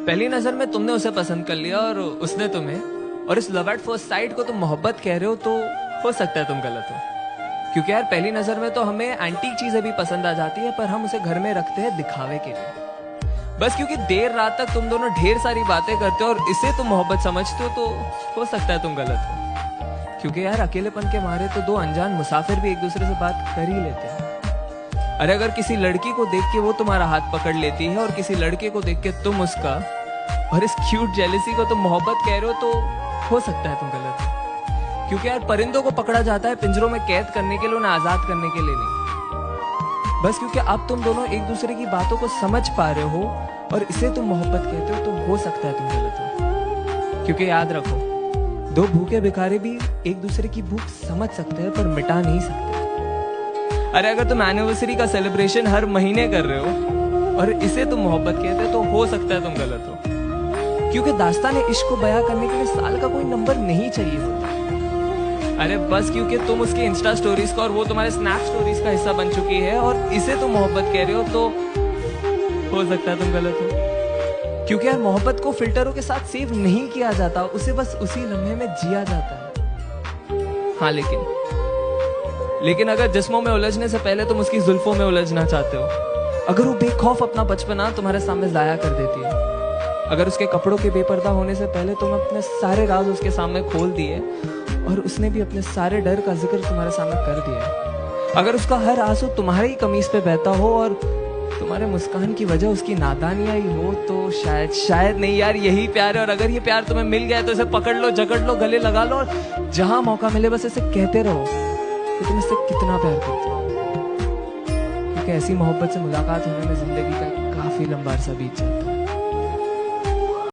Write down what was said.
पहली नजर में तुमने उसे पसंद कर लिया और उसने तुम्हें, और इस लव एट फर्स्ट साइट को तुम मोहब्बत कह रहे हो, तो हो सकता है तुम गलत हो। क्योंकि यार पहली नजर में तो हमें एंटीक चीजें भी पसंद आ जाती है, पर हम उसे घर में रखते हैं दिखावे के लिए। बस क्योंकि देर रात तक तुम दोनों ढेर सारी बातें करते हो और इसे तुम मोहब्बत समझते हो, तो हो सकता है तुम गलत हो। क्योंकि यार अकेलेपन के मारे तो दो अनजान मुसाफिर भी एक दूसरे से बात कर ही लेते हैं। अरे अगर किसी लड़की को देख के वो तुम्हारा हाथ पकड़ लेती है और किसी लड़के को देख के तुम उसका, और इस क्यूट जेलसी को तुम मोहब्बत कह रहे हो, तो हो सकता है तुम गलत हो। क्योंकि यार परिंदों को पकड़ा जाता है पिंजरों में कैद करने के लिए, उन्हें आजाद करने के लिए नहीं। बस क्योंकि अब तुम दोनों एक दूसरे की बातों को समझ पा रहे हो और इसे तुम मोहब्बत कहते हो, तो हो सकता है तुम गलत हो। क्योंकि याद रखो, दो भूखे भिखारी भी एक दूसरे की भूख समझ सकते हैं पर मिटा नहीं सकते। अरे अगर तुम एनिवर्सरी का सेलिब्रेशन हर महीने कर रहे हो और इसे तुम मोहब्बत कहते हो, तो हो सकता है तुम गलत हो। क्योंकि दास्तान इश्क को बयां करने के लिए साल का कोई नंबर नहीं चाहिए होता। अरे बस क्योंकि तुम उसकी इंस्टा स्टोरीज का और वो तुम्हारे स्नैप स्टोरीज का हिस्सा बन चुकी है और इसे तुम मोहब्बत कह रहे हो, तो हो सकता है तुम गलत हो। क्योंकि यार मोहब्बत को फिल्टरों के साथ सेव नहीं किया जाता, उसे बस उसी लम्हे में जिया जाता है। हाँ लेकिन अगर जिस्मों में उलझने से पहले तुम उसकी जुल्फों में उलझना चाहते हो, अगर वो बेखौफ अपना बचपना तुम्हारे सामने जाया कर देती है, अगर उसके कपड़ों के बेपर्दा होने से पहले तुम अपने सारे राज उसके सामने खोल दिए और उसने भी अपने सारे डर का जिक्र तुम्हारे सामने कर दिया, अगर उसका हर आंसू तुम्हारे ही कमीज पे बहता हो और तुम्हारे मुस्कान की वजह उसकी नादानियां ही हो, तो शायद नहीं यार यही प्यार है। और अगर ये प्यार तुम्हें मिल गया है तो इसे पकड़ लो, जकड़ लो, गले लगा लो और जहां मौका मिले बस इसे कहते रहो कि तुम इससे कितना प्यार करते हो। क्योंकि ऐसी मोहब्बत से मुलाकात होने में जिंदगी का काफी लंबा अरसा बीत जाता है।